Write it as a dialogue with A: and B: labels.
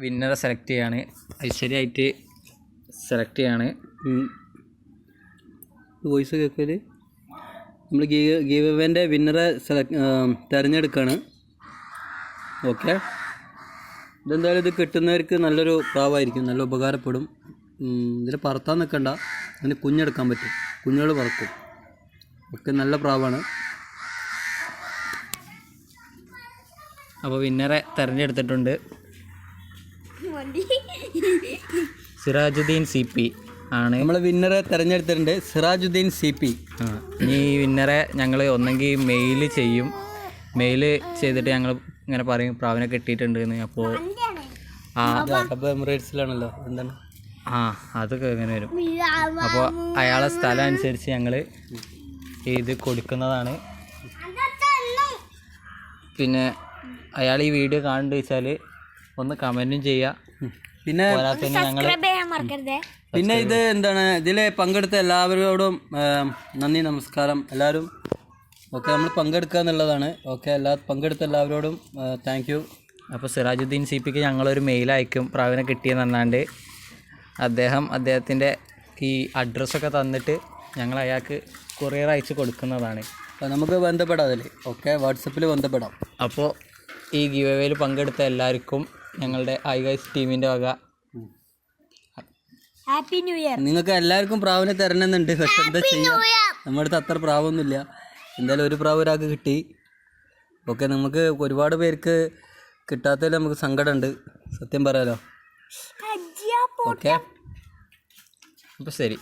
A: വിന്നറെ select ചെയ്യാണ്. ഐശ്വര്യമായിട്ട് select ചെയ്യാണ്.
B: വോയിസ് കേൾക്കല് നമ്മൾ ഗീവ് എവേൻ്റെ വിന്നറെ തിരഞ്ഞെടുക്കുകയാണ്. ഓക്കെ, ഇതെന്തായാലും ഇത് കിട്ടുന്നവർക്ക് നല്ലൊരു പ്രാവായിരിക്കും, നല്ല ഉപകാരപ്പെടും. ഇതിൽ പറത്താൻ നിൽക്കണ്ട, അതിന് കുഞ്ഞെടുക്കാൻ പറ്റും, കുഞ്ഞുകൾ പറക്കും. ഒക്കെ നല്ല പ്രാവാണ്.
A: അപ്പോൾ വിന്നറെ തിരഞ്ഞെടുത്തിട്ടുണ്ട്. സിറാജുദ്ദീൻ CP ആണ്
B: നമ്മൾ വിന്നറെ തിരഞ്ഞെടുത്തിട്ടുണ്ട്, സിറാജുദ്ദീൻ CP.
A: ഈ വിന്നറെ ഞങ്ങൾ ഒന്നെങ്കിൽ മെയിൽ ചെയ്യും. മെയിൽ ചെയ്തിട്ട് ഞങ്ങൾ ഇങ്ങനെ പറയും പ്രാവിനെ കിട്ടിയിട്ടുണ്ട് എന്ന്. അപ്പോൾ
B: എമിറേറ്റ്സിലാണല്ലോ, എന്താണ്
A: അതൊക്കെ ഇങ്ങനെ വരും. അപ്പോൾ അയാളെ സ്ഥലം അനുസരിച്ച് ഞങ്ങൾ ഇത് കൊടുക്കുന്നതാണ്. പിന്നെ അയാൾ ഈ വീഡിയോ കാണുന്നുണ്ട് വെച്ചാൽ ഒന്ന് കമൻറ്റും ചെയ്യുക.
B: പിന്നെ ഇത് എന്താണ്, ഇതിൽ പങ്കെടുത്ത എല്ലാവരോടും നന്ദി, നമസ്കാരം എല്ലാവരും. ഓക്കെ, നമ്മൾ പങ്കെടുക്കുക എന്നുള്ളതാണ്. ഓക്കെ, പങ്കെടുത്ത എല്ലാവരോടും താങ്ക് യു.
A: അപ്പോൾ സിറാജുദ്ദീൻ CPക്ക് ഞങ്ങളൊരു മെയിൽ അയക്കും പ്രാവിനെ കിട്ടിയെന്ന് പറഞ്ഞാണ്ട്. അദ്ദേഹത്തിൻ്റെ ഈ അഡ്രസ്സൊക്കെ തന്നിട്ട് ഞങ്ങൾ അയാൾക്ക് കൊറിയർ അയച്ച് കൊടുക്കുന്നതാണ്.
B: നമുക്ക് ബന്ധപ്പെടാം അതിൽ. ഓക്കെ, വാട്സപ്പിൽ ബന്ധപ്പെടാം.
A: അപ്പോൾ ഈ ഗിവ് അവേയിൽ പങ്കെടുത്ത എല്ലാവർക്കും ഞങ്ങളുടെ ഐഗൈസ് ടീമിൻ്റെ വക
C: ഹാപ്പി ന്യൂ ഇയർ.
B: നിങ്ങൾക്ക് എല്ലാവർക്കും പ്രാവിനെ തരണമെന്നുണ്ട്, പക്ഷെ എന്താ ചെയ്യുക, നമ്മുടെ അടുത്ത് അത്ര പ്രാവൊന്നുമില്ല. എന്തായാലും ഒരു പ്രാവ് ഒരാൾക്ക് കിട്ടി. ഓക്കെ, നമുക്ക് ഒരുപാട് പേർക്ക് കിട്ടാത്തതിൽ നമുക്ക് സങ്കടമുണ്ട്, സത്യം പറയാലോ. ഓക്കെ,
A: അപ്പോൾ ശരി.